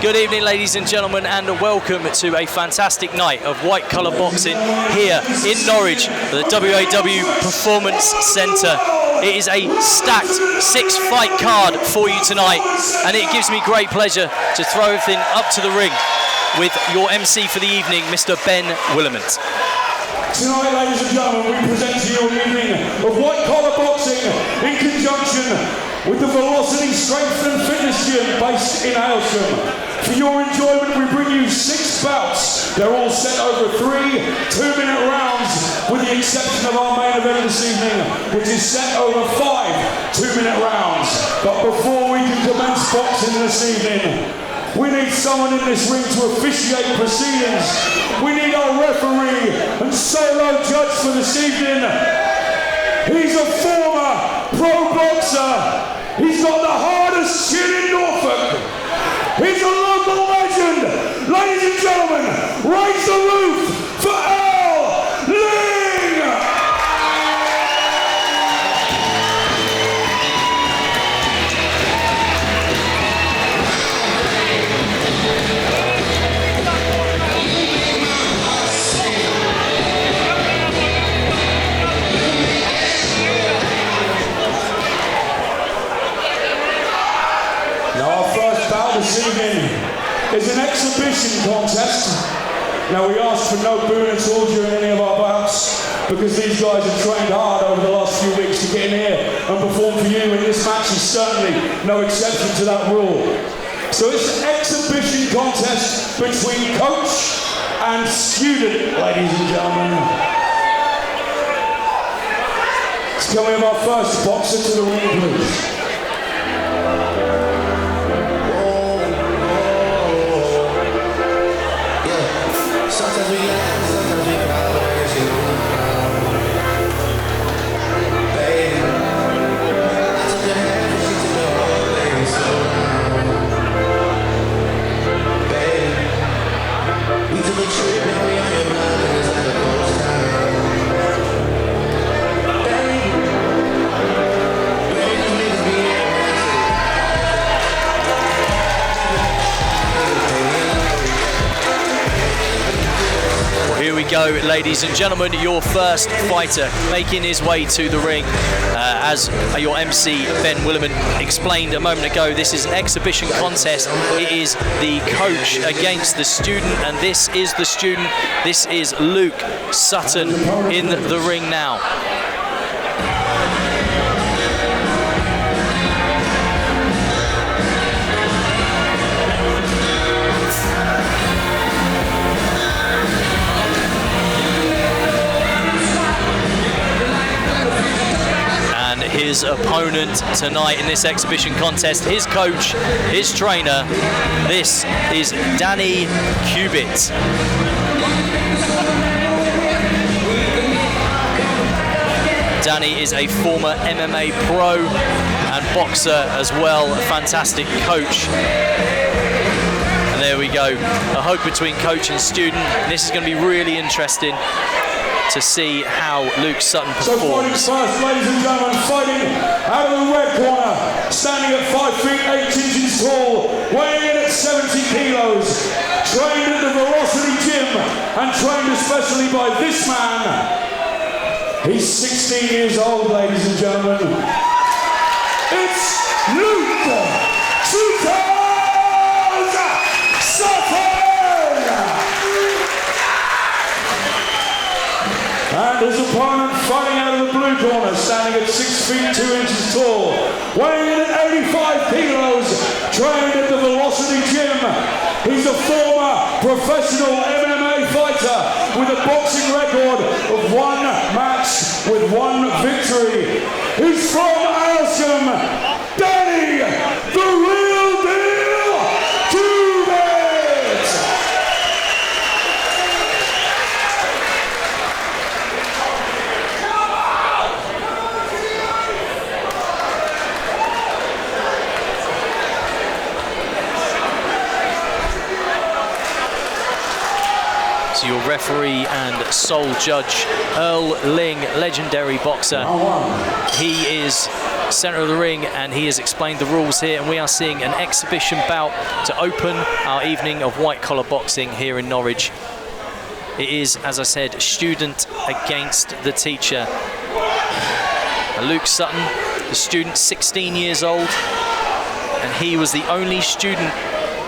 Good evening, ladies and gentlemen, and welcome to a fantastic night of white collar boxing here in Norwich at the WAW Performance Centre. It is a stacked 6-fight card for you tonight, and it gives me great pleasure to throw everything up to the ring with your MC for the evening, Mr. Ben Williment. Tonight, ladies and gentlemen, we present to you an evening of white collar boxing in conjunction with the Velocity Strength and Fitness Gym based in Aylsham. For your enjoyment, we bring you 6 bouts. They're all set over 3 2-minute rounds, with the exception of our main event this evening, which is set over 5 2-minute rounds. But before we can commence boxing this evening, we need someone in this ring to officiate proceedings. We need our referee and solo judge for this evening. He's a former pro boxer. He's got the hardest chin in Norfolk. He's a local legend. Ladies and gentlemen, raise the roof for Earl Ling! This evening is an exhibition contest. Now, we asked for no booing at all during any of our bouts because these guys have trained hard over the last few weeks to get in here and perform for you, and this match is certainly no exception to that rule. So it's an exhibition contest between coach and student, ladies and gentlemen. So can we have our first boxer to the ring, please? Sometimes we laugh, sometimes we cry, but I guess you know. Baby, I took your hand and she took the whole thing slow down. Baby, we took a trip and we on your blood and it's like a ghost town. Baby, these niggas be Here we go, ladies and gentlemen, your first fighter making his way to the ring. As your MC, Ben Williment, explained a moment ago, this is an exhibition contest. It is the coach against the student, and this is the student. This is Luke Sutton in the ring now. His opponent tonight in this exhibition contest, his coach, his trainer, this is Danny Cubitt. Danny is a former MMA pro and boxer as well, a fantastic coach. And there we go, a hug between coach and student. This is going to be really interesting to see how Luke Sutton performs. So fighting first, ladies and gentlemen, fighting out of the red corner, standing at 5 feet 8 inches tall, weighing in at 70 kilos, trained at the Velocity Gym and trained especially by this man. He's 16 years old, ladies and gentlemen. It's Luke Sutton! And his opponent fighting out of the blue corner, standing at 6 feet 2 inches tall, weighing in at 85 kilos, trained at the Velocity Gym. He's a former professional MMA fighter with a boxing record of 1 match with 1 victory. He's from Aylsham, Danny, the real deal, Cubitt! So to your referee and sole judge, Earl Ling, legendary boxer. He is centre of the ring and he has explained the rules here, and we are seeing an exhibition bout to open our evening of white collar boxing here in Norwich. It is, as I said, student against the teacher. Luke Sutton, the student, 16 years old, and he was the only student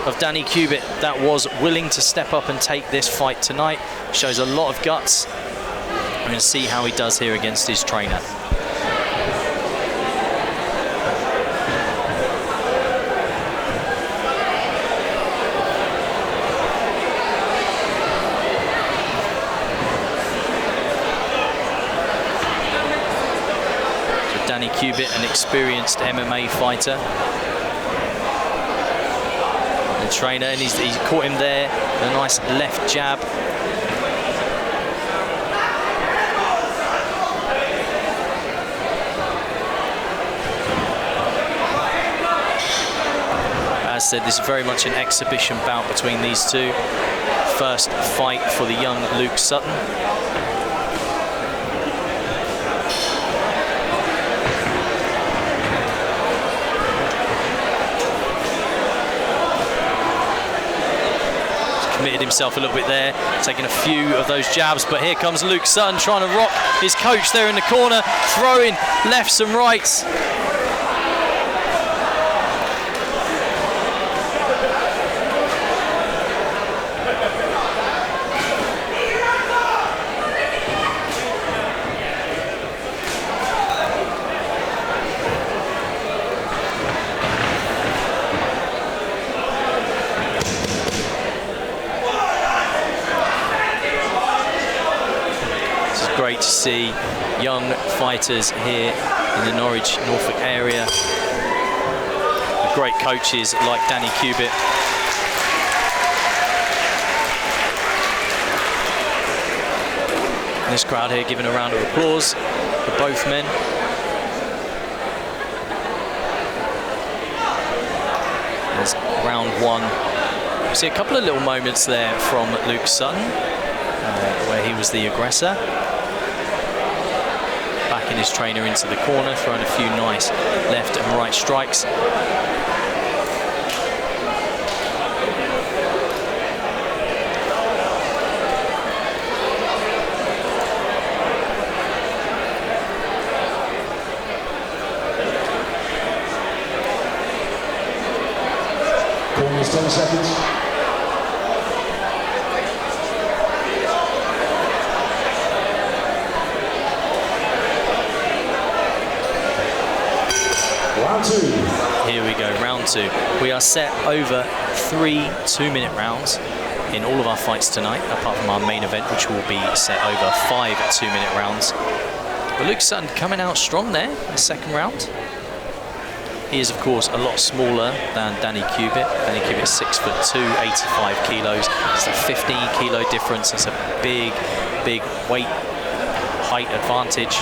of Danny Cubitt that was willing to step up and take this fight tonight. Shows a lot of guts. We're going to see how he does here against his trainer. So Danny Cubitt, an experienced MMA fighter. Trainer, and he's caught him there, a nice left jab. As said, this is very much an exhibition bout between these two. First fight for the young Luke Sutton. Committed himself a little bit there, taking a few of those jabs, but here comes Luke Sutton trying to rock his coach there in the corner, throwing lefts and rights. Great to see young fighters here in the Norwich, Norfolk area. Great coaches like Danny Cubitt. And this crowd here giving a round of applause for both men. There's round one. You see a couple of little moments there from Luke Sutton, where he was the aggressor. Backing his trainer into the corner, throwing a few nice left and right strikes. Corners 10 seconds. Round two. Here we go, round two. We are set over 3 2-minute rounds in all of our fights tonight, apart from our main event, which will be set over 5 2-minute rounds. But Luke Sutton coming out strong there in the second round. He is, of course, a lot smaller than Danny Cubitt. Danny Cubitt is 6'2", 85 kilos. It's a 15 kilo difference. It's a big, big weight, height advantage,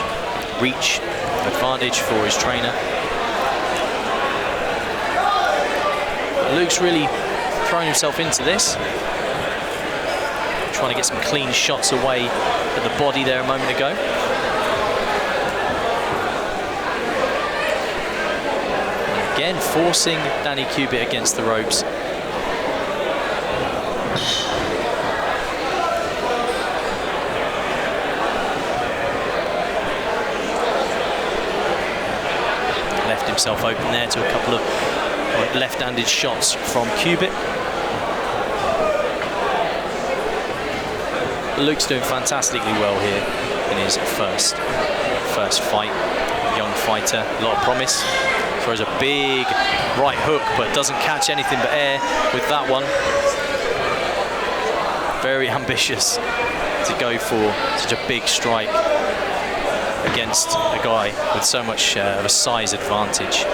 reach advantage for his trainer. Luke's really throwing himself into this. Trying to get some clean shots away at the body there a moment ago. Again, forcing Danny Cubitt against the ropes. Left himself open there to a couple of left-handed shots from Cubitt. Luke's doing fantastically well here in his first fight. Young fighter, a lot of promise. Throws a big right hook, but doesn't catch anything but air with that one. Very ambitious to go for such a big strike against a guy with so much of a size advantage.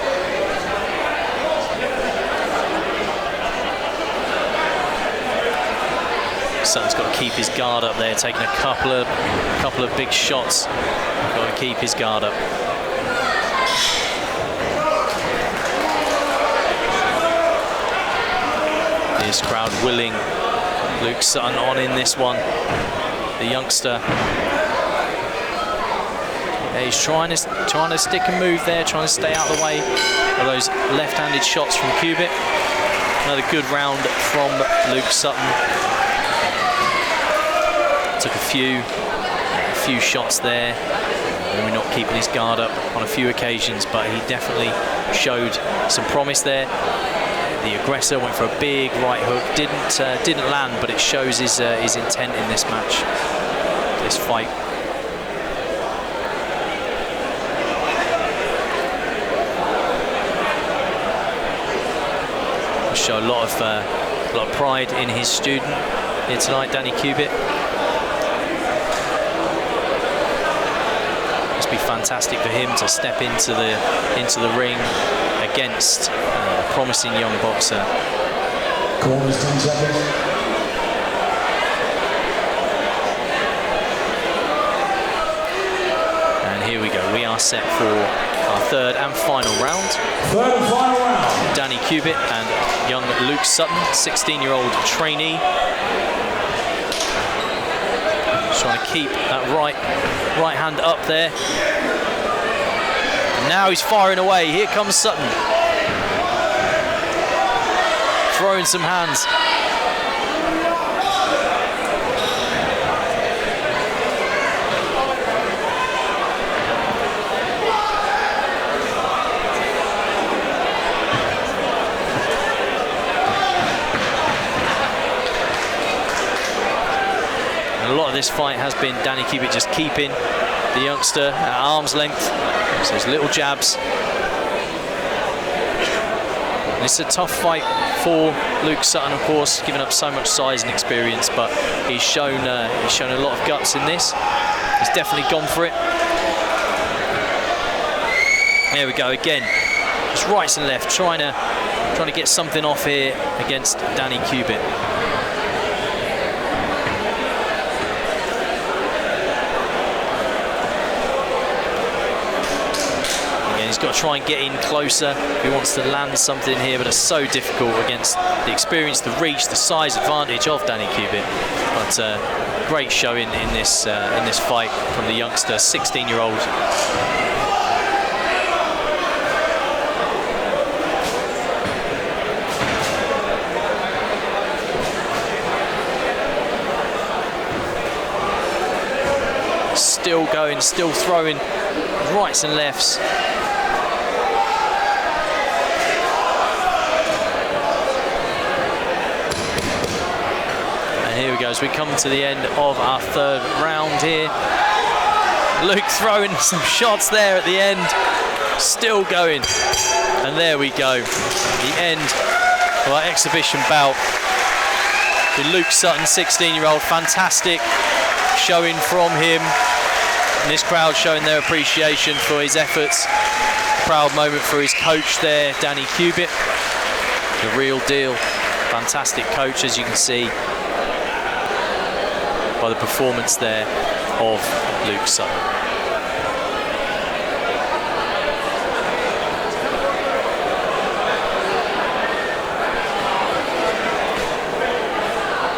Sutton's got to keep his guard up there, taking a couple of big shots. Got to keep his guard up. This crowd willing Luke Sutton on in this one. The youngster. Yeah, he's trying to stick and move there, trying to stay out of the way of those left-handed shots from Cubitt. Another good round from Luke Sutton. Took a few shots there. Maybe not keeping his guard up on a few occasions, but he definitely showed some promise there. The aggressor went for a big right hook, didn't land, but it shows his intent in this match, this fight. He'll show a lot of pride in his student here tonight, Danny Cubitt. Must be fantastic for him to step into the ring against a promising young boxer. Corners 10 seconds. And here we go. We are set for our third and final round. Third and final round. Danny Cubitt and young Luke Sutton, 16-year-old trainee. Just trying to keep that right hand up there. And now he's firing away. Here comes Sutton. Throwing some hands. And a lot of this fight has been Danny Cubitt just keeping the youngster at arm's length. So those little jabs. And it's a tough fight for Luke Sutton, of course, giving up so much size and experience, but he's shown a lot of guts in this. He's definitely gone for it. There we go again. Just rights and left, trying to get something off here against Danny Cubitt. He's got to try and get in closer if he wants to land something here, but it's so difficult against the experience, the reach, the size advantage of Danny Cubitt. But great showing in this fight from the youngster, 16-year-old. Still going, still throwing rights and lefts. Here we go as we come to the end of our third round here. Luke throwing some shots there at the end, still going. And there we go, the end of our exhibition bout with Luke Sutton, 16-year-old. Fantastic showing from him. And this crowd showing their appreciation for his efforts. Proud moment for his coach there, Danny Cubitt. The real deal. Fantastic coach, as you can see by the performance there of Luke Sutton.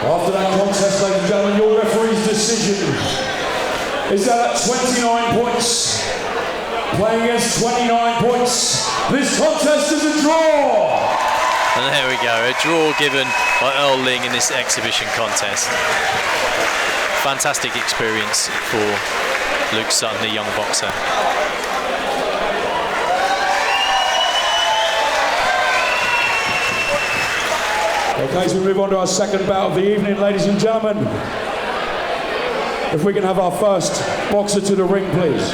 After that contest, ladies and gentlemen, your referee's decision is that at 29 points, playing against 29 points, this contest is a draw! And there we go, a draw given by Earl Ling in this exhibition contest. Fantastic experience for Luke Sutton, the young boxer. Okay, so we move on to our second bout of the evening, ladies and gentlemen. If we can have our first boxer to the ring, please.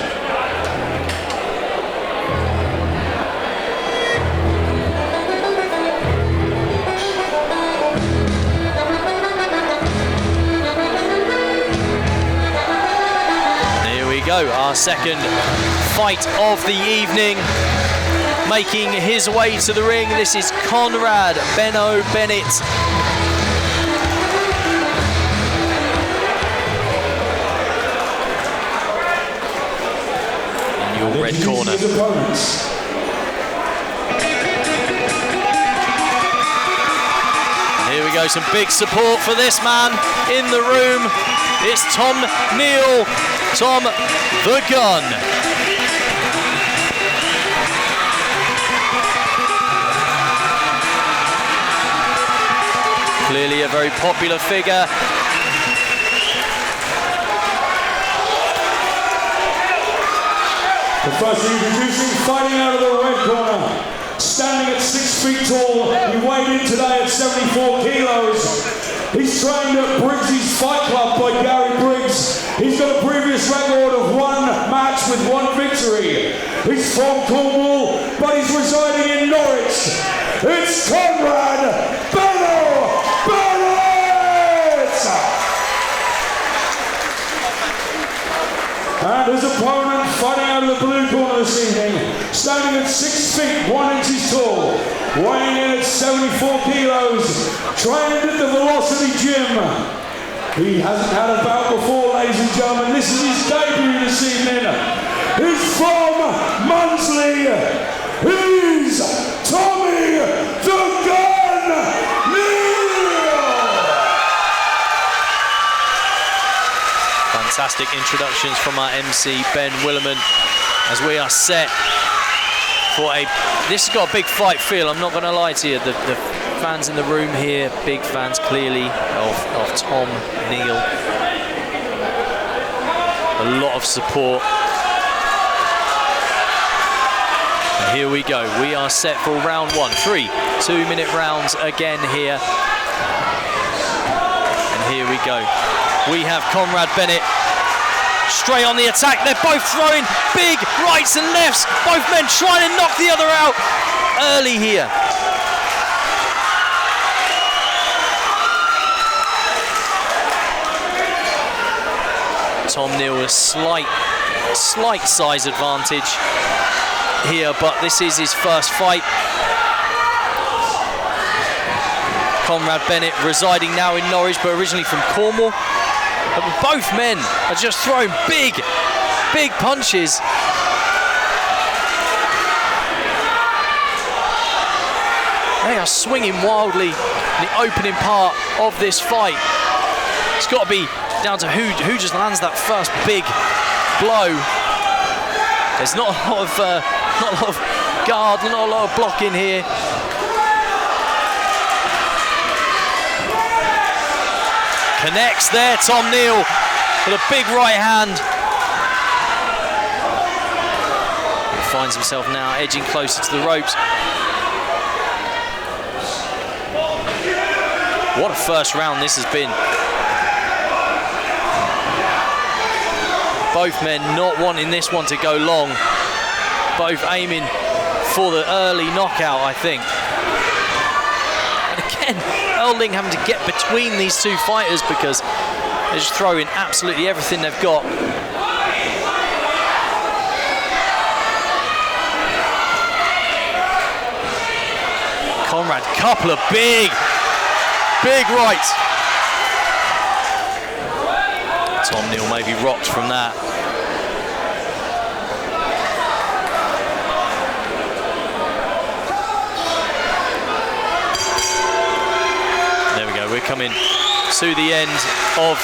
Our second fight of the evening, making his way to the ring. This is Conrad Bennett. In your red corner. Here we we go, some big support for this man in the room. It's Tom Neale, Tom the Gun. Clearly a very popular figure. The first introducing, fighting out of the red corner. Standing at 6 feet tall, he weighed in today at 74 kilos. He's trained at Briggs' Fight Club by Gary Briggs. He's got a previous record of 1 match with 1 victory. He's from Cornwall, but he's residing in Norwich. It's Conrad Bennett! And his opponent fighting out of the blue corner this evening, standing at 6 feet 1 inches tall, weighing in at 74 kilos, trained at the Velocity Gym. He hasn't had a bout before, ladies and gentlemen. This is his debut this evening. He's from Munsley. He's Tommy the Gun Neale. Fantastic introductions from our MC, Ben Williment, as we are set for this has got a big fight feel, I'm not going to lie to you. The fans in the room here, big fans clearly of Tom Neale. A lot of support. And here we go, we are set for round 1. 3 2-minute rounds again here. And here we go. We have Conrad Bennett straight on the attack. They're both throwing big rights and lefts. Both men trying to knock the other out early here. Tom Neale with slight size advantage here, but this is his first fight. Conrad Bennett residing now in Norwich, but originally from Cornwall. Both men are just throwing big punches. They are swinging wildly in the opening part of this fight. It's got to be down to who just lands that first big blow. There's not a lot of guard, not a lot of blocking here. Connects there, Tom Neale with a big right hand. He finds himself now edging closer to the ropes. What a first round this has been. Both men not wanting this one to go long. Both aiming for the early knockout, I think. And again, Earl Ling having to get between these two fighters because they're just throwing absolutely everything they've got. Conrad, couple of big rights. Tom Neale maybe rocked from that. There we go, we're coming to the end of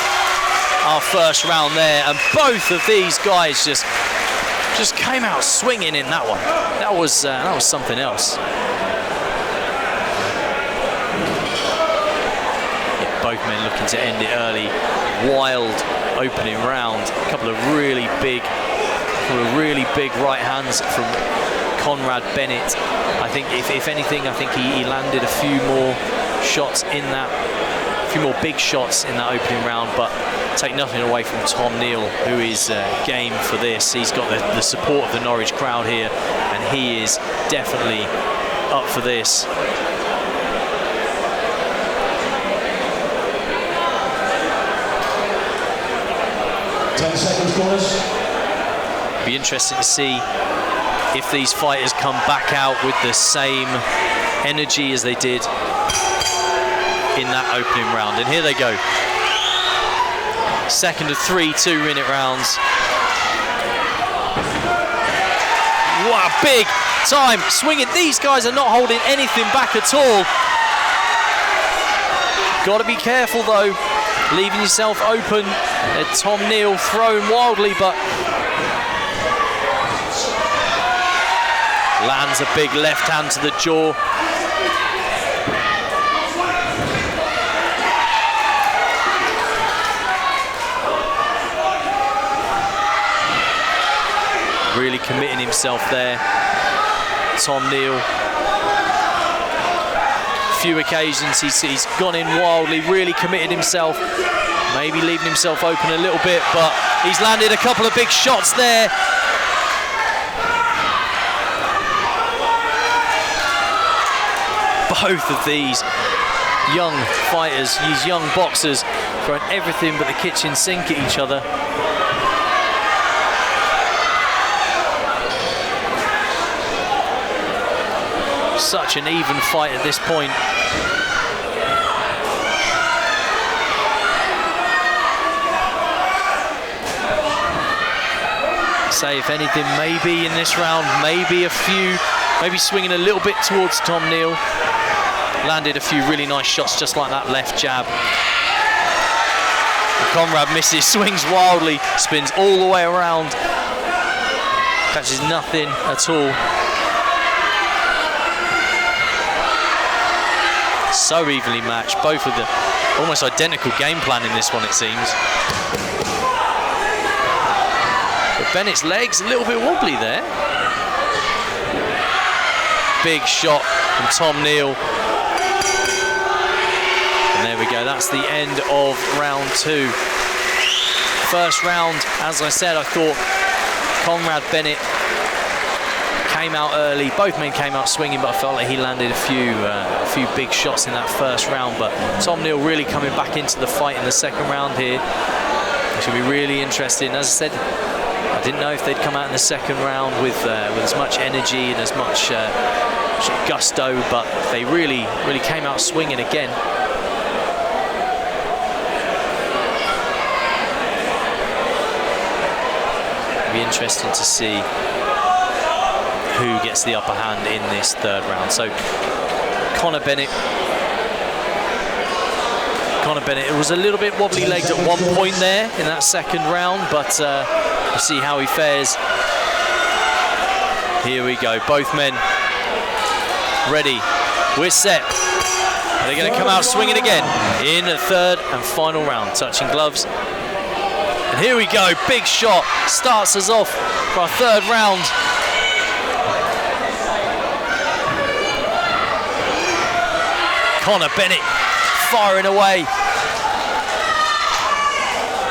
our first round there, and both of these guys just came out swinging in that one. That was something else. Yeah, both men looking to end it early. Wild opening round. A couple of really big right hands from Conrad Bennett. I think if anything, I think he landed a few more shots in that, a few more big shots in that opening round, but take nothing away from Tom Neale, who is game for this. He's got the support of the Norwich crowd here, and he is definitely up for this. Be interesting to see if these fighters come back out with the same energy as they did in that opening round. And here they go. Second of 3 2-minute rounds. Wow, big time swinging. These guys are not holding anything back at all. got to be careful though, leaving yourself open. Tom Neale thrown wildly, but lands a big left hand to the jaw. Really committing himself there, Tom Neale. Few occasions he's gone in wildly, really committed himself, maybe leaving himself open a little bit, but he's landed a couple of big shots there. Both of these young fighters, these young boxers, throwing everything but the kitchen sink at each other. Such an even fight at this point. Say, if anything, maybe in this round, maybe swinging a little bit towards Tom Neale. Landed a few really nice shots, just like that left jab. And Conrad misses, swings wildly, spins all the way around, catches nothing at all. So evenly matched, both of them. Almost identical game plan in this one, it seems. But Bennett's legs a little bit wobbly there. Big shot from Tom Neale. And there we go, that's the end of round 2. First round, as I said, I thought Conrad Bennett came out early. Both men came out swinging, but I felt like he landed a few big shots in that first round. But Tom Neale really coming back into the fight in the second round here. It should be really interesting. As I said, I didn't know if they'd come out in the second round with as much energy and as much gusto, but they really came out swinging again. It'll be interesting to see who gets the upper hand in this third round. So Conor Bennett, it was a little bit wobbly legged at one point there in that second round, but we'll see how he fares. Here we go, both men ready, we're set. They're going to come out swinging again in the third and final round, touching gloves. And here we go, big shot, starts us off for our third round. Conor Bennett firing away.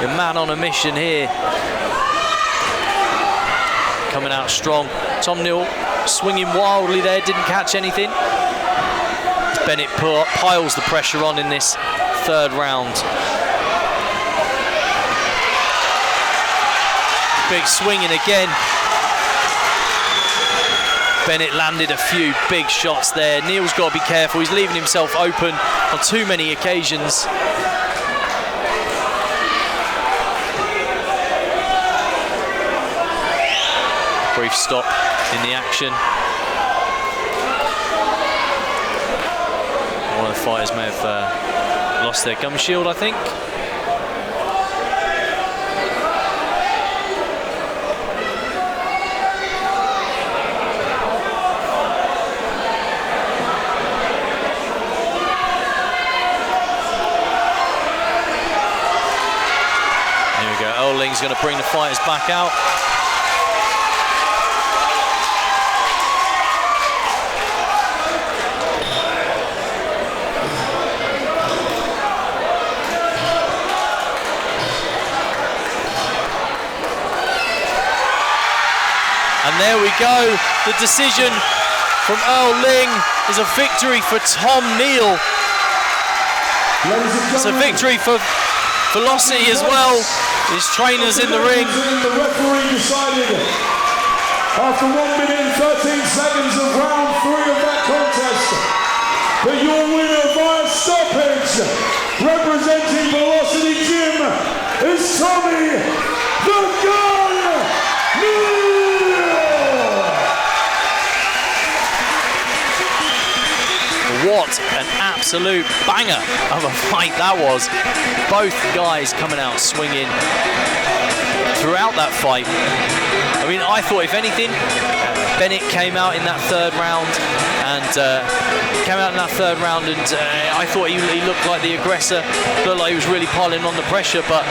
The man on a mission here. Coming out strong. Tom Neale swinging wildly there, didn't catch anything. Bennett piles the pressure on in this third round. Big swinging again. Bennett landed a few big shots there. Neale's got to be careful. He's leaving himself open on too many occasions. Brief stop in the action. One of the fighters may have lost their gum shield, I think. Earl Ling's going to bring the fighters back out. And there we go. The decision from Earl Ling is a victory for Tom Neale. It's a victory for Velocity as well. His trainers in the ring. The referee decided after 1 minute and 13 seconds of round 3 of that contest that your winner via stoppage, representing Velocity Gym, is Tommy the Gun Neale. A what an absolute banger of a fight that was. Both guys coming out swinging throughout that fight. I mean, I thought if anything, Bennett came out in that third round and I thought he looked like the aggressor, looked like he was really piling on the pressure, but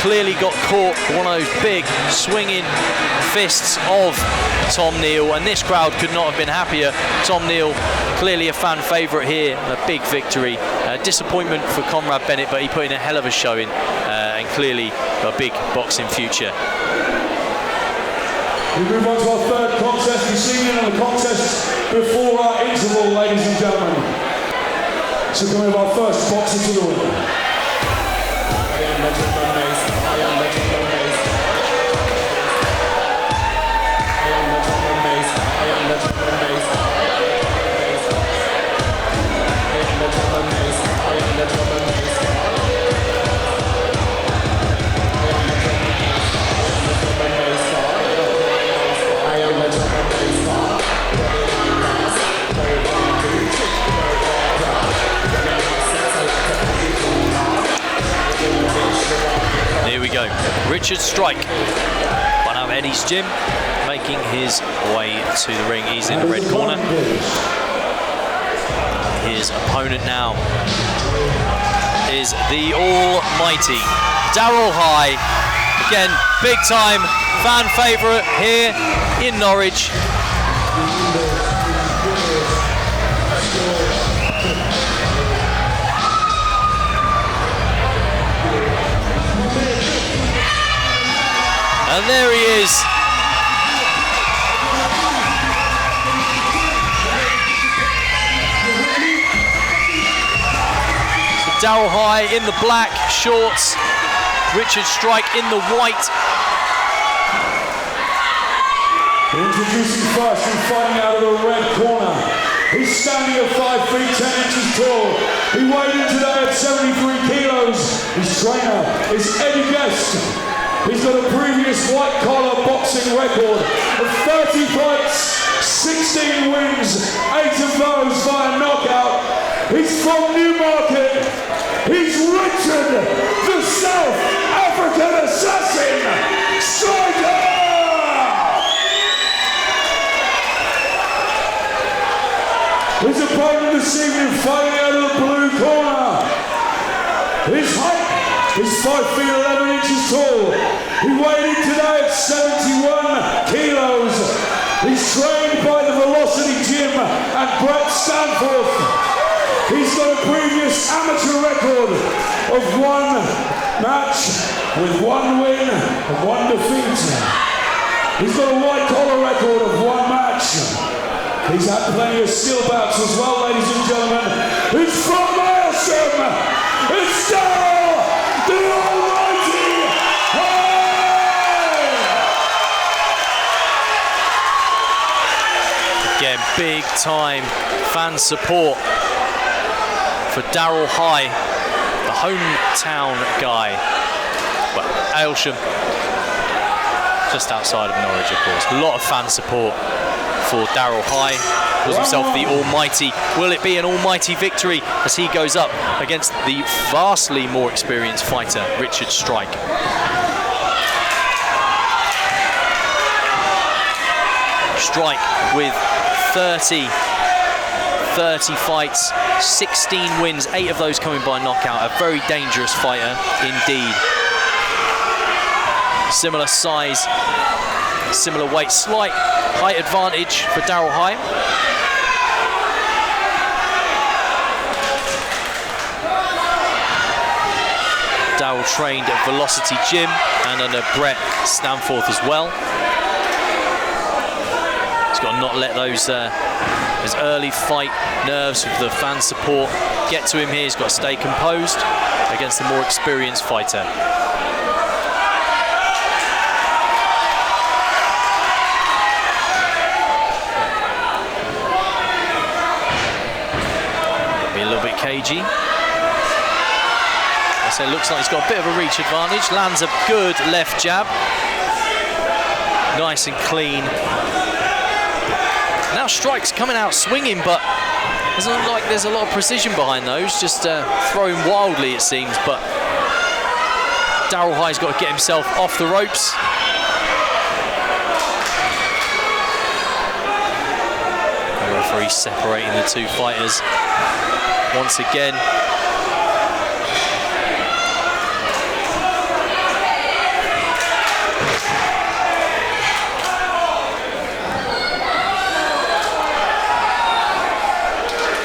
clearly got caught one of those big swinging fists of Tom Neale, and this crowd could not have been happier. Tom Neale, clearly a fan favourite here, a big victory. Disappointment for Conrad Bennett, but he put in a hell of a showing and clearly a big boxing future. We move on to our third contest this evening, and the contest before our interval, ladies and gentlemen. So coming with our first boxer to the ring. Here we go. Richard Strike, one out of Eddie's gym, making his way to the ring. He's in the red corner. His opponent now is the almighty Darrell High. Again, big time fan favourite here in Norwich. And there he is. So Darrell High in the black shorts, Richard Strike in the white. Introducing first and fighting out of the red corner. He's standing at 5 feet 10 inches tall. He weighed in today at 73 kilos. His trainer is Eddie Guest. He's got a previous white-collar boxing record of 30 fights, 16 wins, 8 of those via knockout. He's from Newmarket. He's Richard, the South African Assassin, Striker! His opponent this evening fighting out of the blue corner. His height is 5 feet 11 inches tall. He weighed in today at 71 kilos. He's trained by the Velocity Gym at Brett Stanforth. He's got a previous amateur record of 1 match with 1 win and 1 defeat. He's got a white collar record of 1 match. He's had plenty of skill bouts as well, ladies and gentlemen. It's from Aylsham. It's Darrell, the almighty High! Again, big time fan support for Darrell High, the hometown guy. Well, Aylsham, just outside of Norwich, of course. A lot of fan support for Darrell High. Calls himself the almighty. Will it be an almighty victory as he goes up against the vastly more experienced fighter, Richard Strike? Strike with 30 fights, 16 wins, 8 of those coming by knockout. A very dangerous fighter indeed. Similar size, similar weight, slight height advantage for Darrell High. Darrell trained at Velocity Gym and under Brett Stanforth as well. He's got to not let those his early fight nerves with the fan support get to him here. He's got to stay composed against the more experienced fighter. Be a little bit cagey. So it looks like he's got a bit of a reach advantage. Lands a good left jab. Nice and clean. Now Strike's coming out swinging, but Doesn't look like there's a lot of precision behind those, just throwing wildly it seems, but Darrell High's got to get himself off the ropes. The referee separating the two fighters once again.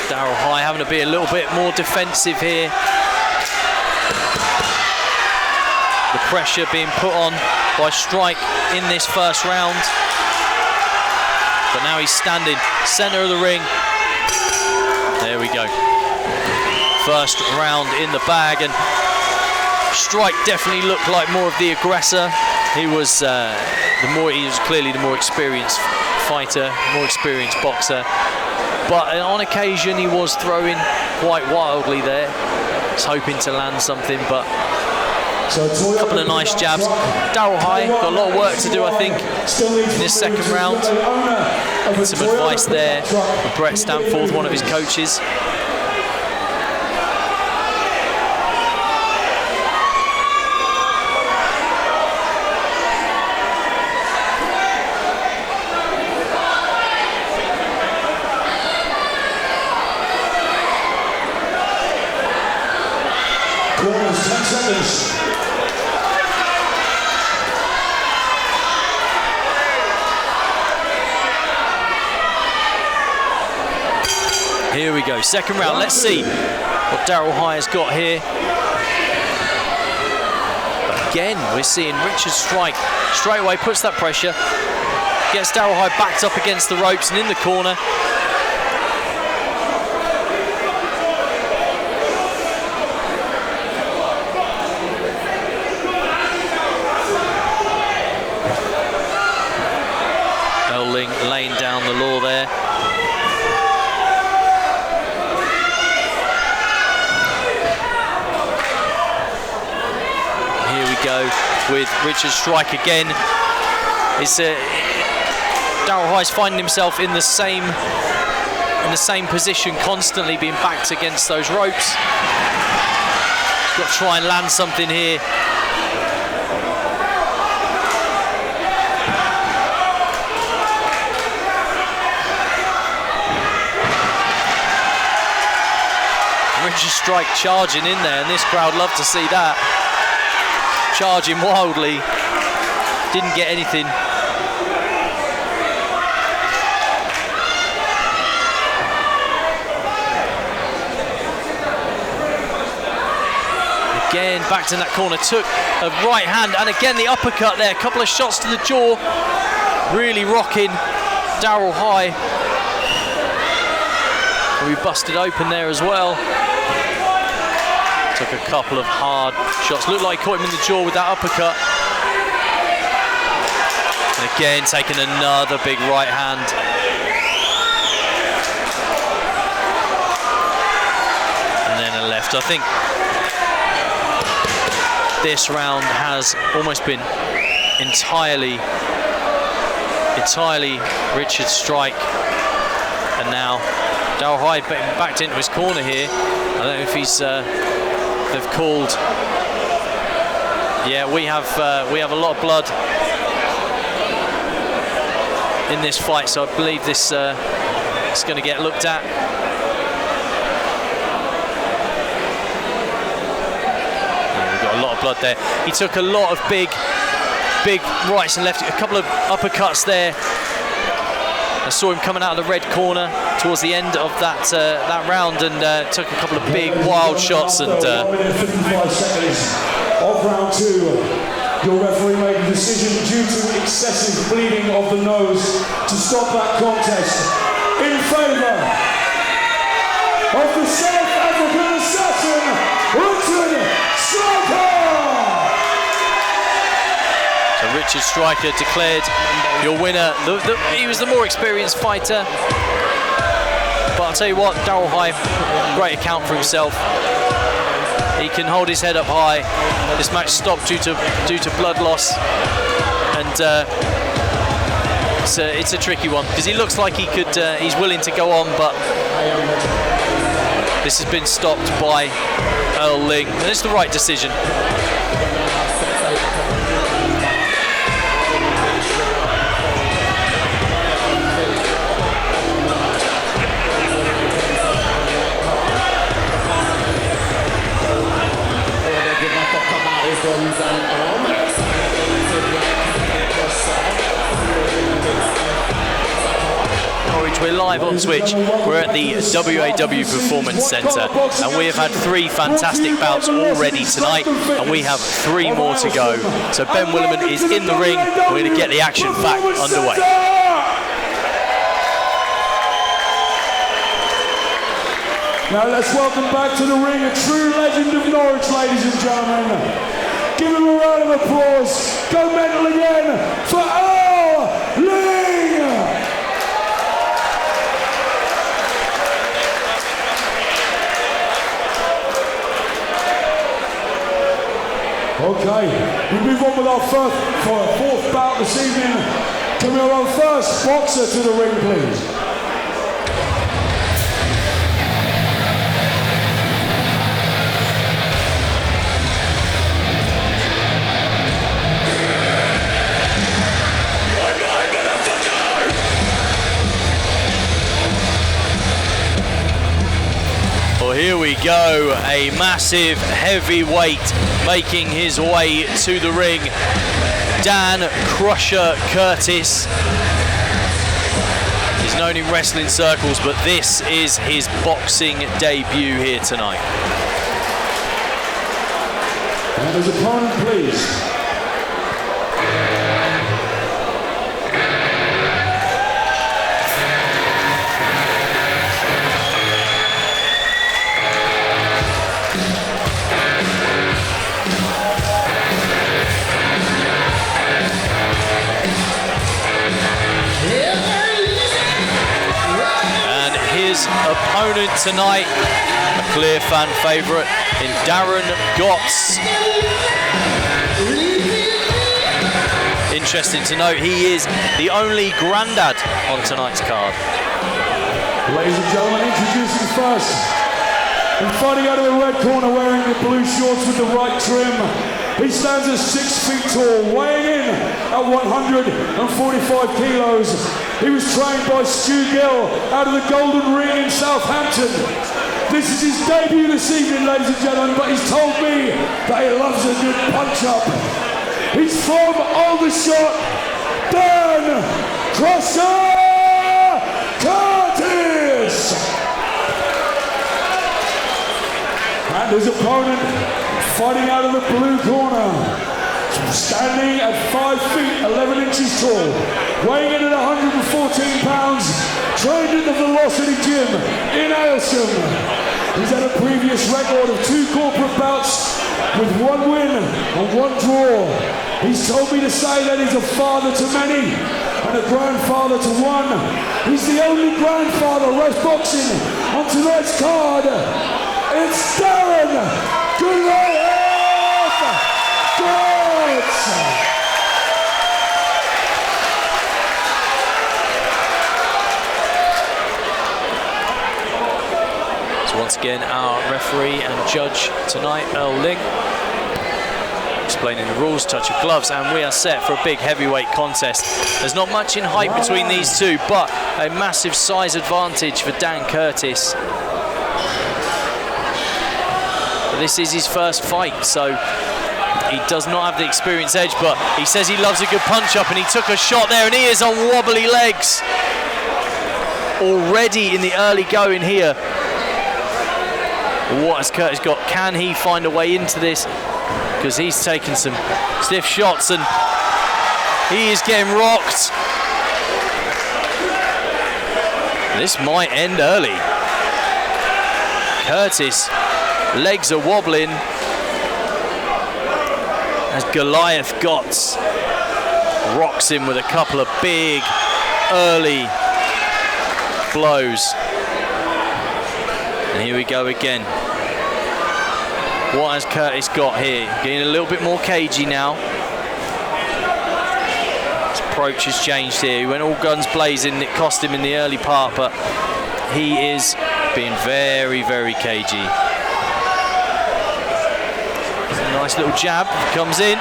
Darrell High having to be a little bit more defensive here. The pressure being put on by Strike in this first round. But now he's standing center of the ring. There we go. First round in the bag, and Strike definitely looked like more of the aggressor. He was clearly the more experienced fighter, more experienced boxer. But on occasion he was throwing quite wildly there. He's hoping to land something, but a couple of nice jabs. Darrell High got a lot of work to do, I think, in his second round. Some advice there from Brett Stanforth, one of his coaches. Corners, 10 seconds. Here we go, second round. Let's see what Darrell High has got here. But again, we're seeing Richard Strike straight away puts that pressure, gets Darrell High backed up against the ropes and in the corner. Earl Ling laying down the law there. Go with Richard Strike again. Darrell High's finding himself in the same position, constantly being backed against those ropes. He's got to try and land something here. Richard Strike charging in there, and this crowd love to see that. Charging wildly, didn't get anything. Again, back to that corner, took a right hand, and again the uppercut there, a couple of shots to the jaw, really rocking Darrell High. We busted open there as well. Took a couple of hard shots. Looked like he caught him in the jaw with that uppercut. And again, taking another big right hand. And then a left. I think this round has almost been entirely Richard Strike. And now Darrell High backed into his corner here. I don't know if he's... they've called. Yeah, we have a lot of blood in this fight, so I believe this is going to get looked at. Yeah, we've got a lot of blood there. He took a lot of big rights and left, a couple of uppercuts there. I saw him coming out of the red corner towards the end of that round, and took a couple of big wild shots. And 1 minute 55 seconds of round 2. Your referee made a decision due to excessive bleeding of the nose to stop that contest in favour of the South African assassin, Richard Striker. So Richard Striker declared your winner. He was the more experienced fighter. But I'll tell you what, Darrell High, great account for himself. He can hold his head up high. This match stopped due to blood loss, and it's a tricky one because he looks like he could. He's willing to go on, but This has been stopped by Earl Ling, and it's the right decision. We're live on Twitch. We're at the WAW Performance Centre, and we have had 3 fantastic bouts already tonight, and we have 3 more to go. So Ben Williment is in the ring. We're going to get the action back underway. Now let's welcome back to the ring a true legend of Norwich, ladies and gentlemen. Give him a round of applause. Go mental again for Earl Ling. Okay, we move on with our fourth bout this evening. Can we have our first boxer to the ring, please? Well, here we go, a massive heavyweight making his way to the ring. Dan Crusher Curtis. He's known in wrestling circles, but this is his boxing debut here tonight. And his opponent, please. Opponent tonight, a clear fan favourite in Darren Gotts. Interesting to note, he is the only grandad on tonight's card. Ladies and gentlemen, introducing first, and fighting out of the red corner wearing the blue shorts with the white trim. He stands at 6 feet tall, weighing in at 145 kilos. He was trained by Stu Gill out of the Golden Ring in Southampton. This is his debut this evening, ladies and gentlemen, but he's told me that he loves a good punch-up. He's from Aldershot, Ben Crusher Curtis! And his opponent, fighting out of the blue corner, standing at 5 feet 11 inches tall, weighing in at 114 pounds, trained in the Velocity Gym in Aylsham. He's had a previous record of 2 corporate bouts with 1 win and 1 draw. He's told me to say that he's a father to many and a grandfather to 1. He's the only grandfather rest boxing on tonight's card. It's Darren. Good night. So once again, our referee and judge tonight, Earl Ling, explaining the rules, touch of gloves, and we are set for a big heavyweight contest. There's not much in height between these two, but a massive size advantage for Dan Curtis. But this is his first fight, so he does not have the experience edge, but he says he loves a good punch-up, and he took a shot there, and he is on wobbly legs. Already in the early going here. What has Curtis got? Can he find a way into this? Because he's taken some stiff shots, and he is getting rocked. This might end early. Curtis, legs are wobbling, as Goliath Gotts rocks him with a couple of big early blows. And here we go again. What has Curtis got here? Getting a little bit more cagey now. His approach has changed here. He went all guns blazing. It cost him in the early part, but he is being very, very cagey. Nice little jab comes in.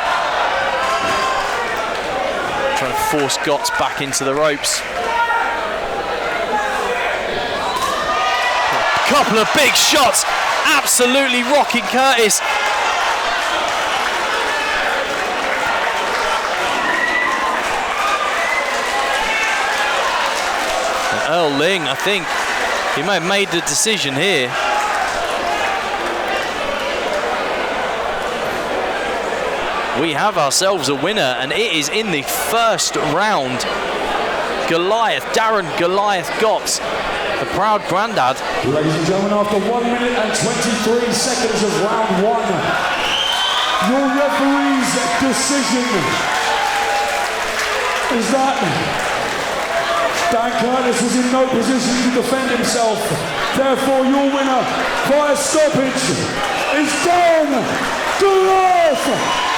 Trying to force Gotts back into the ropes. A couple of big shots, absolutely rocking Curtis. And Earl Ling, I think he may have made the decision here. We have ourselves a winner, and it is in the first round. Darren Goliath Gotts, the proud granddad. Ladies and gentlemen, after 1 minute and 23 seconds of round one, your referee's decision is that Dan Curtis was in no position to defend himself. Therefore, your winner via stoppage is Darren Goliath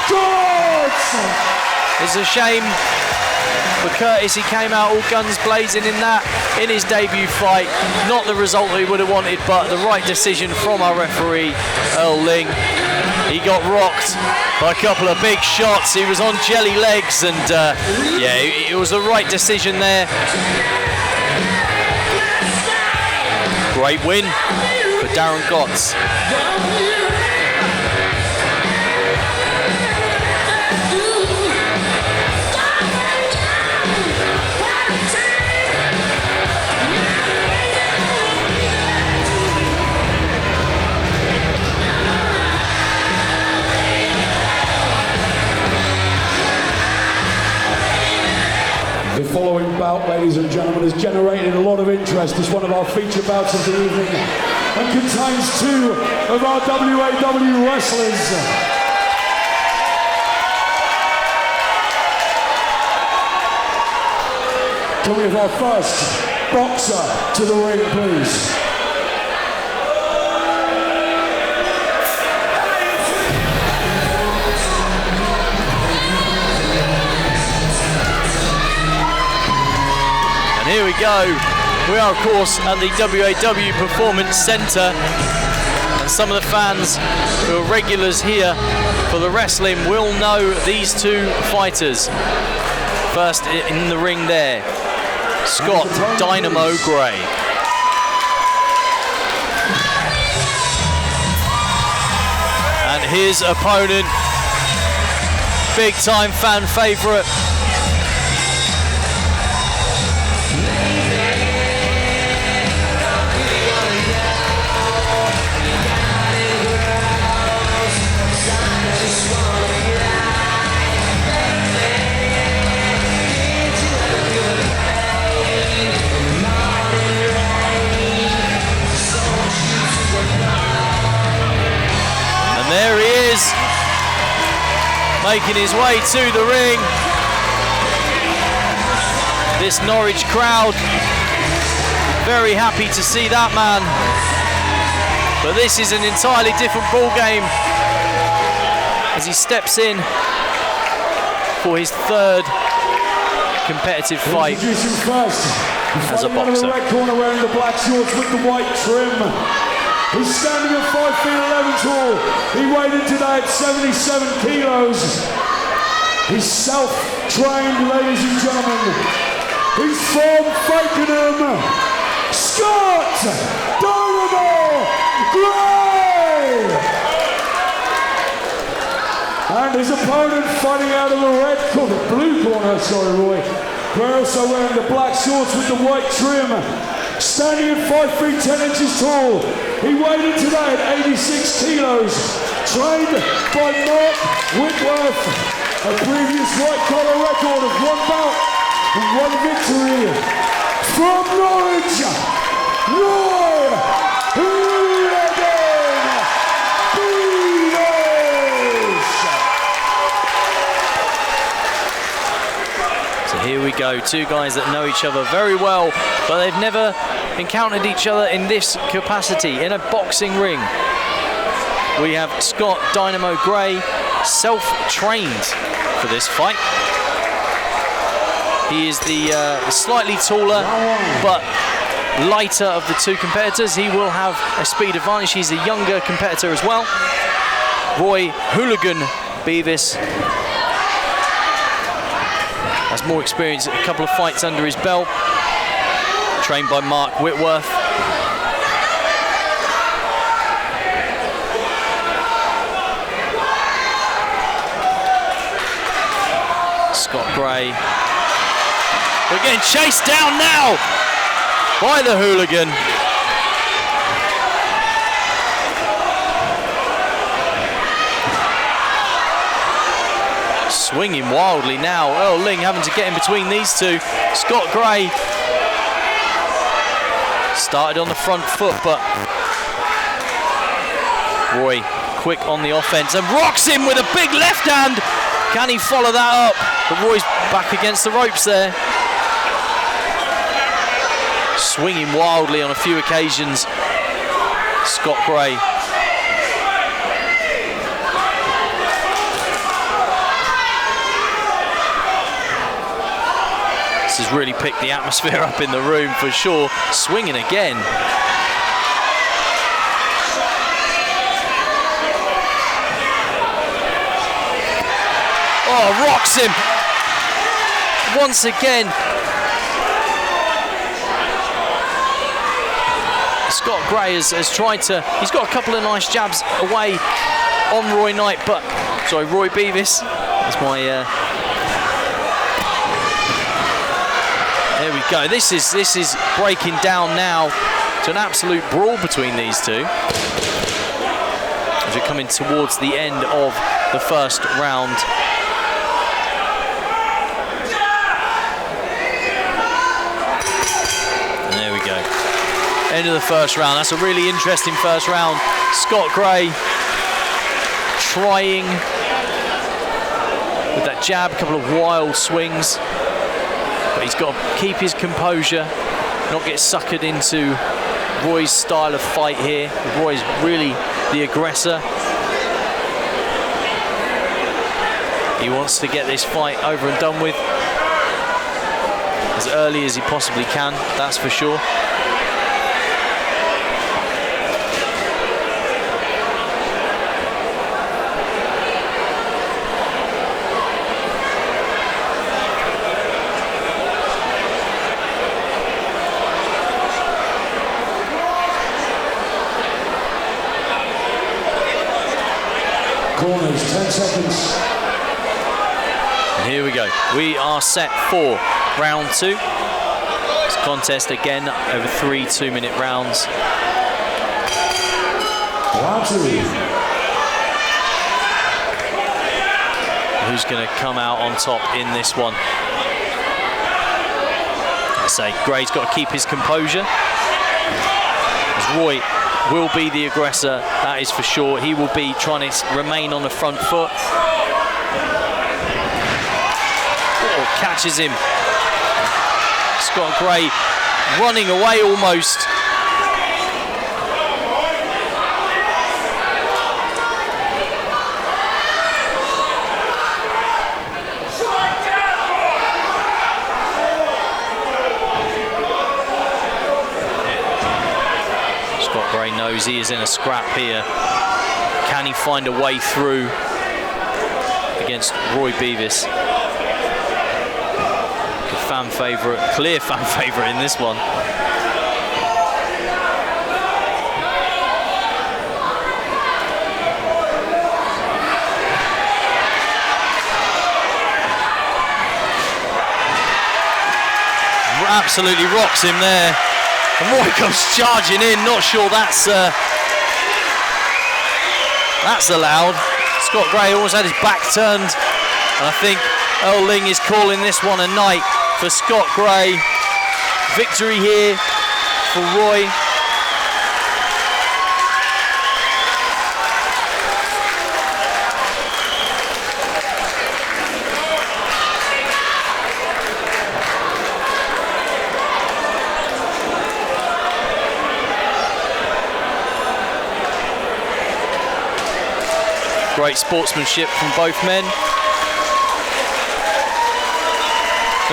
Gotts! It's a shame for Curtis. He came out all guns blazing in his debut fight. Not the result that he would have wanted, but the right decision from our referee, Earl Ling. He got rocked by a couple of big shots. He was on jelly legs, and yeah, it was the right decision there. Great win for Darren Gotts. The following bout, ladies and gentlemen, has generated a lot of interest. It's one of our feature bouts of the evening and contains two of our WAW wrestlers. Can we have our first boxer to the ring, please? Here we go. We are, of course, at the WAW Performance Centre, and some of the fans who are regulars here for the wrestling will know these two fighters. First in the ring there, Scott Dynamo Gray. And his opponent, big time fan favourite, there he is, making his way to the ring. This Norwich crowd, very happy to see that man. But this is an entirely different ball game as he steps in for his third competitive fight as a boxer. In the red corner wearing the black shorts with the white trim. He's standing at 5 feet 11 tall. He weighed in today at 77 kilos. He's self-trained, ladies and gentlemen. He's from Fakenham. Scott Dynamo Gray! And his opponent fighting out of the blue corner, sorry Roy. We're also wearing the black shorts with the white trim. Standing at 5 feet 10 inches tall. He weighed in today at 86 kilos. Trained by Mark Whitworth. A previous white collar record of 1 bout and 1 victory. From Norwich, Roy Bevis. So here we go, two guys that know each other very well, but they've never encountered each other in this capacity, in a boxing ring. We have Scott Dynamo Gray, self-trained for this fight. He is the slightly taller, but lighter of the two competitors. He will have a speed advantage. He's a younger competitor as well. Roy Hooligan Bevis has more experience, a couple of fights under his belt. Trained by Mark Whitworth. Scott Gray. We're getting chased down now by the Hooligan. Swinging wildly now. Earl Ling having to get in between these two. Scott Gray started on the front foot, but Roy quick on the offense and rocks him with a big left hand. Can he follow that up? But Roy's back against the ropes there. Swinging wildly on a few occasions, Scott Gray. This has really picked the atmosphere up in the room for sure. Swinging again. Oh, rocks him once again. Scott Gray has tried to, he's got a couple of nice jabs away on Roy Knight, but, sorry, Roy Bevis. That's my, there we go. This is breaking down now to an absolute brawl between these two. As we're coming towards the end of the first round. End of the first round. That's a really interesting first round. Scott Gray trying with that jab, a couple of wild swings, but he's got to keep his composure, not get suckered into Roy's style of fight here. Roy's really the aggressor. He wants to get this fight over and done with as early as he possibly can, that's for sure. Corners, 10 seconds. And here we go. We are set for round two. This contest again over 3 2-minute rounds. Round two. Who's going to come out on top in this one? I say Gray's got to keep his composure. As Roy will be the aggressor, that is for sure. He will be trying to remain on the front foot. Oh, catches him. Scott Gray running away almost. Gray knows he is in a scrap here. Can he find a way through against Roy Bevis? Fan favourite, clear fan favourite in this one. Absolutely rocks him there. And Roy comes charging in, not sure that's allowed. Scott Gray almost had his back turned, and I think Earl Ling is calling this one a night for Scott Gray. Victory here for Roy. Great sportsmanship from both men.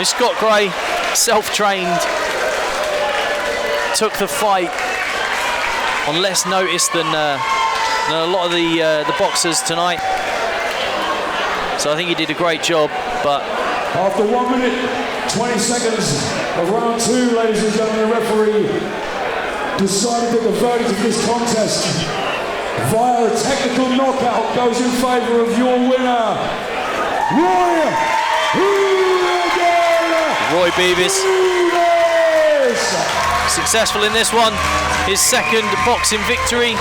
Scott Gray, self-trained, took the fight on less notice than a lot of the boxers tonight. So I think he did a great job, but... After 1 minute, 20 seconds of round 2, ladies and gentlemen, the referee decided that the verdict of this contest via a technical knockout goes in favour of your winner, Roy Bevis. Successful in this one, his second boxing victory,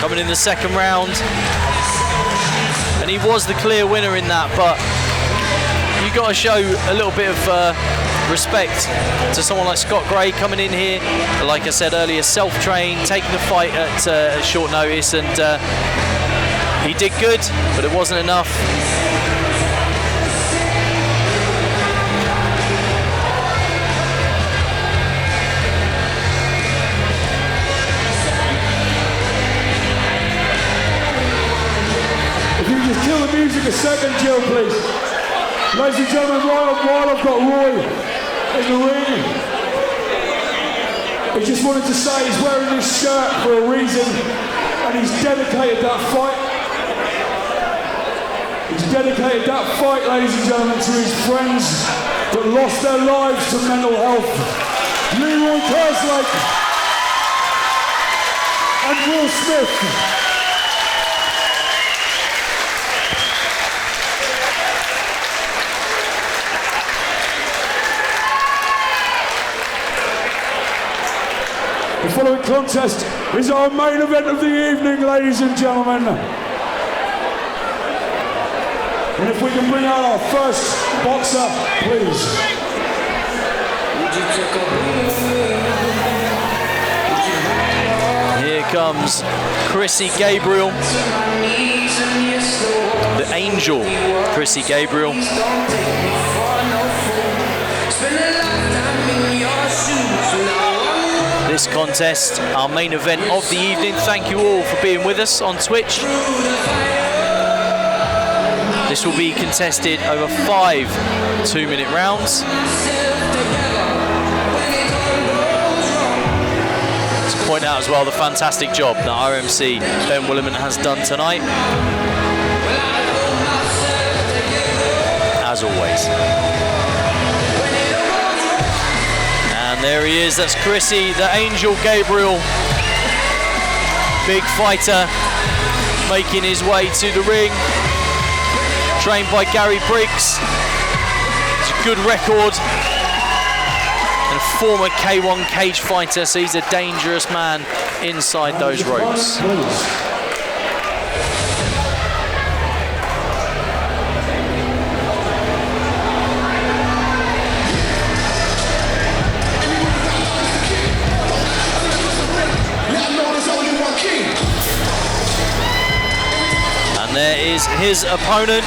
coming in the second round. And he was the clear winner in that, but you've got to show a little bit of respect to someone like Scott Gray coming in here, like I said earlier, self-trained, taking the fight at short notice, and he did good, but it wasn't enough. If you just kill the music a second, Jill, please. Ladies and gentlemen, while I've got Roy in the ring, he just wanted to say he's wearing this shirt for a reason, and he's dedicated that fight. He's dedicated that fight, ladies and gentlemen, to his friends that lost their lives to mental health. Leroy Kerslake and Will Smith. The following contest is our main event of the evening, ladies and gentlemen. And if we can bring out our first boxer, please. Here comes Chrissy Gabriel, the angel Chrissy Gabriel. This contest, our main event of the evening. Thank you all for being with us on Twitch. This will be contested over 5 2-minute rounds. To point out as well the fantastic job that RMC Ben Williment has done tonight, as always. And there he is, that's Chrissy, the angel Gabriel. Big fighter, making his way to the ring. Trained by Gary Briggs. It's a good record. And a former K1 cage fighter, so he's a dangerous man inside those ropes. There is his opponent.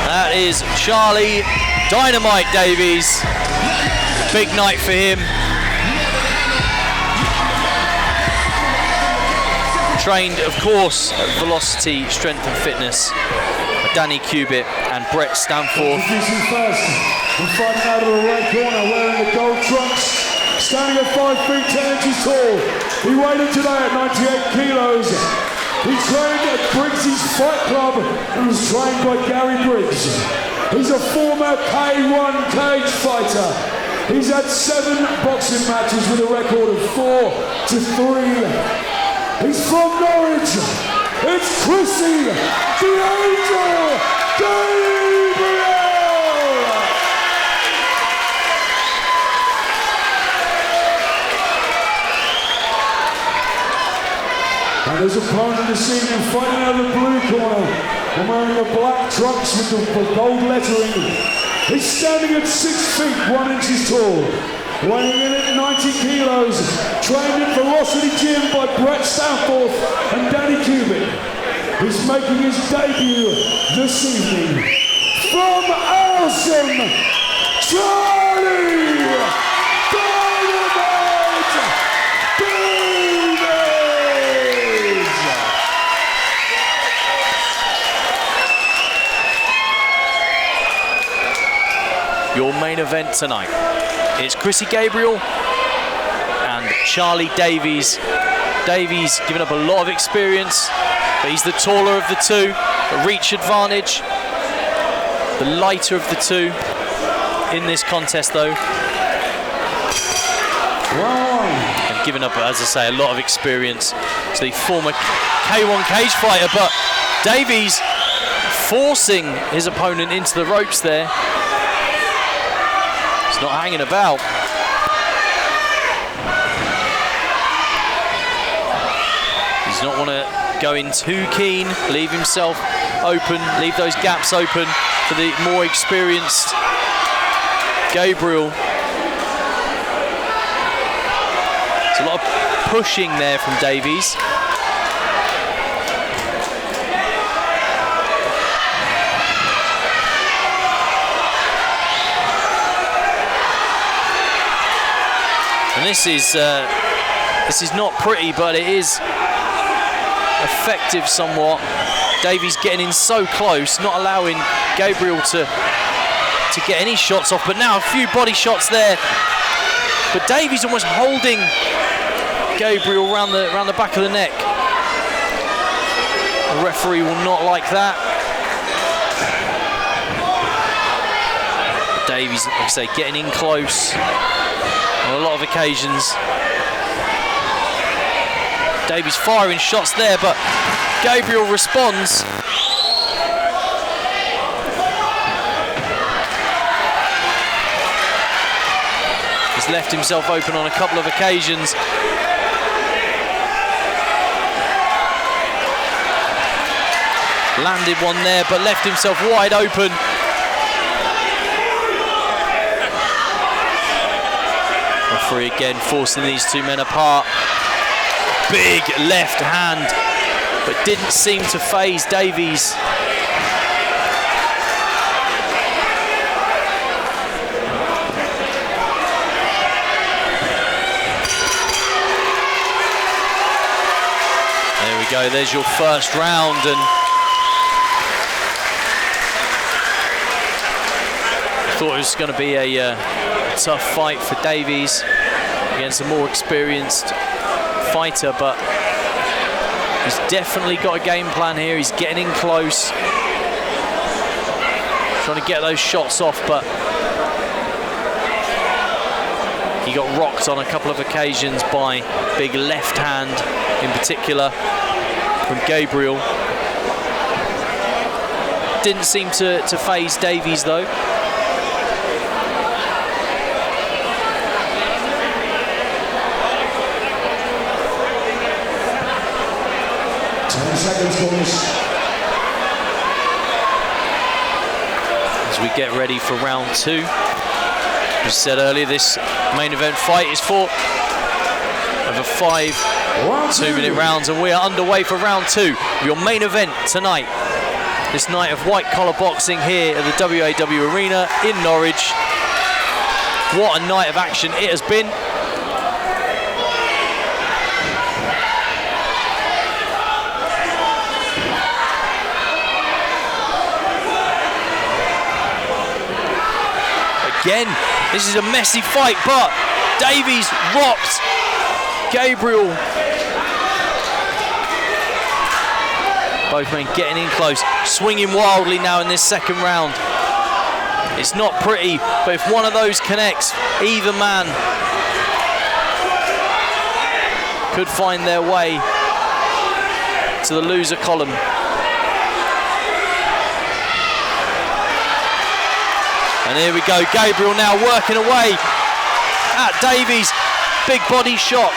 That is Charlie Dynamite Davies. Big night for him. Trained, of course, at Velocity Strength and Fitness. Danny Cubitt and Brett Stanforth. Introducing first, and fighting out of the red corner, wearing the gold trunks. Standing at 5 feet 10 inches tall, he weighed in today at 98 kilos. He trained at Briggs' Fight Club and was trained by Gary Briggs. He's a former K1 cage fighter. He's had 7 boxing matches with a record of 4-3. He's from Norwich. It's Chrissy, the Angel Gabriel! And his opponent this evening, fighting out of the blue corner and wearing the black trunks with the gold lettering. He's standing at 6 feet 1 inches tall, weighing in at 90 kilos, trained in Velocity Gym by Brett Stanforth and Danny Cubitt. He's making his debut this evening from Aylsham, Charlie Dynamite Bevis! Your main event tonight. It's Chrissy Gabriel and Charlie Davies. Davies giving up a lot of experience, but he's the taller of the two. A reach advantage, the lighter of the two in this contest though. And giving up, as I say, a lot of experience to the former K1 cage fighter, but Davies forcing his opponent into the ropes there. He's not hanging about. He's not want to go in too keen, leave himself open, leave those gaps open for the more experienced Gabriel. A lot of pushing there from Davies. And this is not pretty, but it is effective somewhat. Davies getting in so close, not allowing Gabriel to get any shots off, but now a few body shots there. But Davies almost holding Gabriel around the back of the neck. The referee will not like that. Davies, like I say, getting in close on a lot of occasions. Davies firing shots there, but Gabriel responds. He's left himself open on a couple of occasions. Landed one there, but left himself wide open. Referee again forcing these two men apart. Big left hand, but didn't seem to faze Davies. There we go, there's your first round, and thought it was going to be a tough fight for Davies against a more experienced fighter, but he's definitely got a game plan here. He's getting in close, trying to get those shots off, but he got rocked on a couple of occasions by big left hand in particular from Gabriel. Didn't seem to faze Davies though. 10 seconds, boys. As we get ready for round two. As I said earlier, this main event fight is fought over 5 2-minute rounds, and we are underway for round two of your main event tonight. This night of white collar boxing here at the WAW Arena in Norwich. What a night of action it has been. Again, this is a messy fight, but Davies rocked Gabriel. Both men getting in close, swinging wildly now in this second round. It's not pretty, but if one of those connects, either man could find their way to the loser column. And here we go, Gabriel now working away at Davies. Big body shot.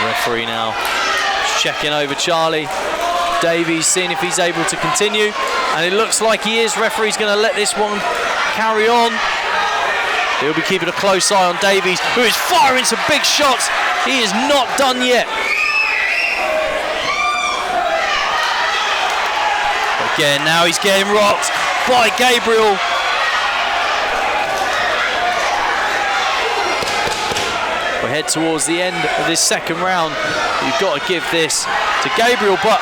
Referee now checking over Charlie. Davies seeing if he's able to continue, and it looks like he is. Referee's going to let this one carry on. He'll be keeping a close eye on Davies, who is firing some big shots. He is not done yet. again. Now he's getting rocked by Gabriel. We head towards the end of this second round. You've got to give this to Gabriel, but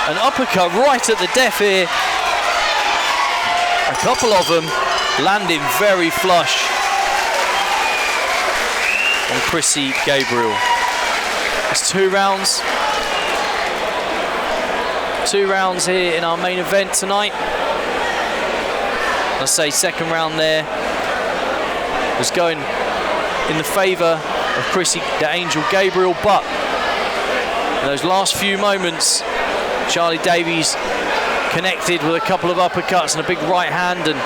an uppercut right at the death here. A couple of them landing very flush on Chrissy Gabriel. It's 2 rounds. 2 rounds here in our main event tonight. Let's say second round there was going in the favour of Chrissy the Angel Gabriel, but in those last few moments, Charlie Davies connected with a couple of uppercuts and a big right hand, and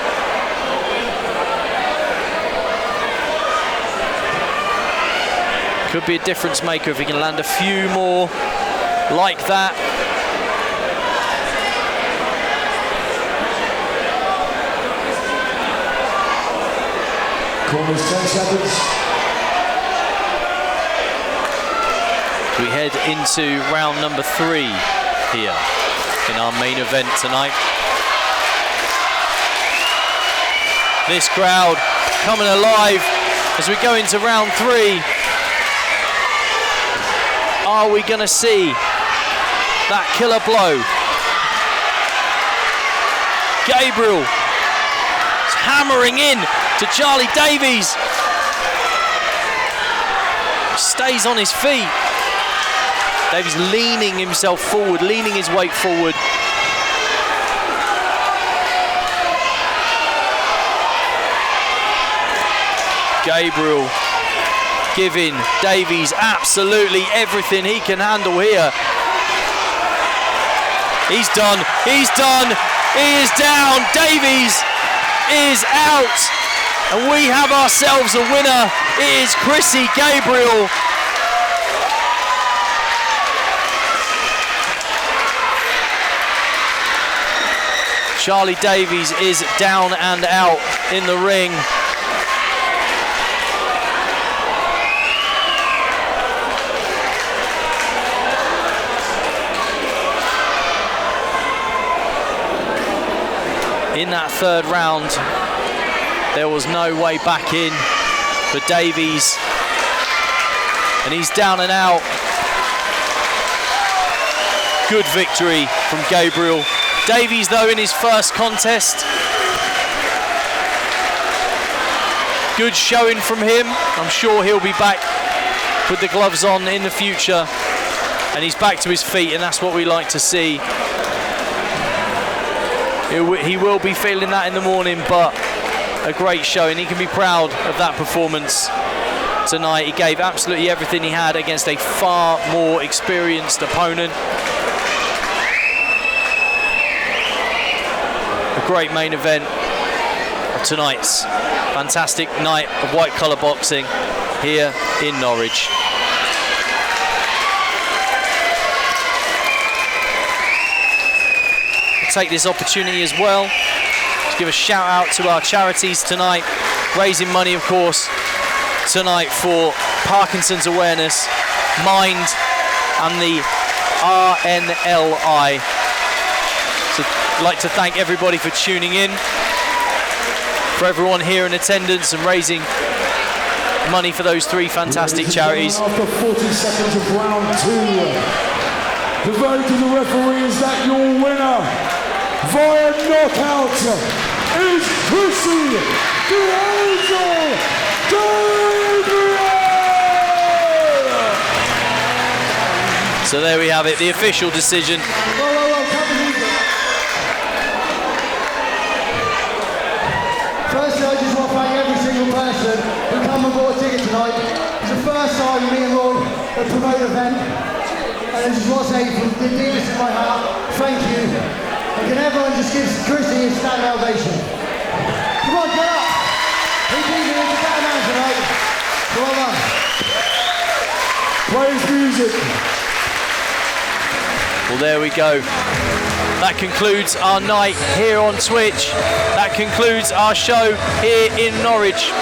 could be a difference maker if he can land a few more like that. Corners 10 seconds. We head into round number 3 here in our main event tonight. This crowd coming alive as we go into round 3. Are we going to see that killer blow? Gabriel is hammering in to Charlie Davies. Stays on his feet. Davies leaning himself forward, leaning his weight forward. Gabriel giving Davies absolutely everything he can handle here. He's done, he is down, Davies is out, and we have ourselves a winner. It is Chrissy Gabriel. Charlie Davies is down and out in the ring. In that third round, there was no way back in for Davies, and he's down and out. Good victory from Gabriel. Davies, though, in his first contest, good showing from him. I'm sure he'll be back with the gloves on in the future, and he's back to his feet, and that's what we like to see. He will be feeling that in the morning, but a great showing. He can be proud of that performance tonight. He gave absolutely everything he had against a far more experienced opponent. A great main event of tonight's fantastic night of white collar boxing here in Norwich. Take this opportunity as well to give a shout out to our charities tonight, raising money, of course, tonight for Parkinson's awareness, Mind, and the RNLI. So I'd like to thank everybody for tuning in, for everyone here in attendance and raising money for those 3 fantastic charities. After 40 seconds of round 2, the verdict of the referee is that your winner via knockout is Chrissy the Angel Gabriel! So there we have it, the official decision. Firstly, I just want to thank every single person who come and bought a ticket tonight. It's the first time me and Roy have promoted an event, and I just want to say from the deepest of my heart, thank you. And can everyone just give Chrissy a standing ovation? Come on, get up! He beat me into better man tonight. Well done. Play his music. Well, there we go. That concludes our night here on Twitch. That concludes our show here in Norwich.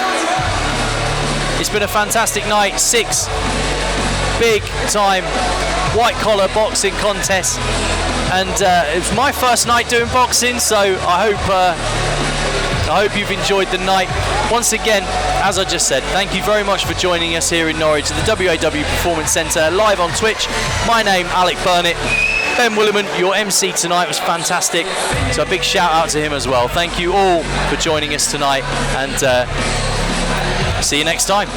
It's been a fantastic night. 6 big time white collar boxing contests and it was my first night doing boxing, so I hope you've enjoyed the night. Once again, as I just said, thank you very much for joining us here in Norwich at the WAW Performance Centre, live on Twitch. My name, Alec Burnitt. Ben Williment, your MC tonight, was fantastic, so a big shout out to him as well. Thank you all for joining us tonight, and see you next time.